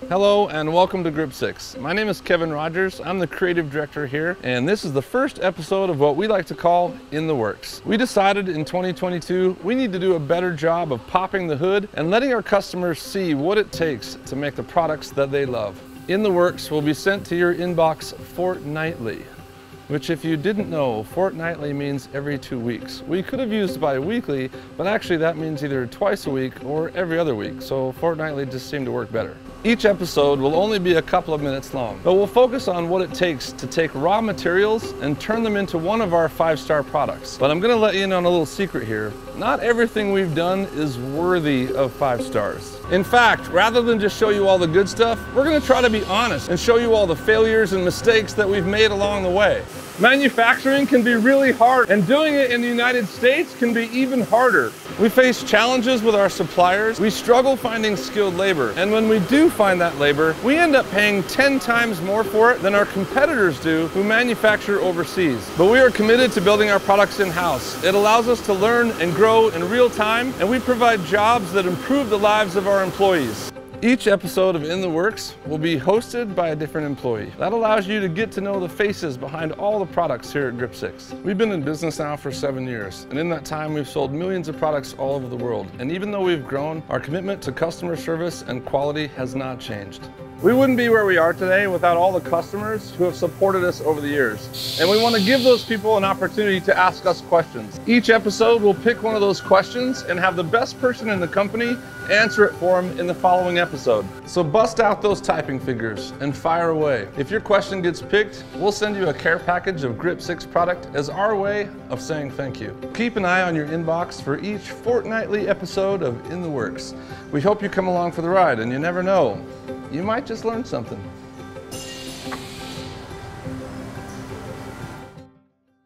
Hello and welcome to Grip 6. My name is Kevin Rogers. I'm the creative director here, and this is the first episode of what we like to call In the Works. We decided in 2022 we need to do a better job of popping the hood and letting our customers see what it takes to make the products that they love. In the Works will be sent to your inbox fortnightly, which, if you didn't know, fortnightly means every 2 weeks. We could have used bi-weekly, but actually that means either twice a week or every other week, so fortnightly just seemed to work better. Each episode will only be a couple of minutes long, but we'll focus on what it takes to take raw materials and turn them into one of our 5-star products. But I'm gonna let you in on a little secret here. Not everything we've done is worthy of 5 stars. In fact, rather than just show you all the good stuff, we're gonna try to be honest and show you all the failures and mistakes that we've made along the way. Manufacturing can be really hard, and doing it in the United States can be even harder. We face challenges with our suppliers. We struggle finding skilled labor, and when we do find that labor, we end up paying 10 times more for it than our competitors do who manufacture overseas. But we are committed to building our products in-house. It allows us to learn and grow in real time, and we provide jobs that improve the lives of our employees. Each episode of In the Works will be hosted by a different employee. That allows you to get to know the faces behind all the products here at Grip 6. We've been in business now for 7 years, and in that time we've sold millions of products all over the world. And even though we've grown, our commitment to customer service and quality has not changed. We wouldn't be where we are today without all the customers who have supported us over the years. And we want to give those people an opportunity to ask us questions. Each episode will pick one of those questions and have the best person in the company answer it for them in the following episode. So bust out those typing fingers and fire away. If your question gets picked, we'll send you a care package of Grip 6 product as our way of saying thank you. Keep an eye on your inbox for each fortnightly episode of In the Works. We hope you come along for the ride, and you never know, you might just learn something.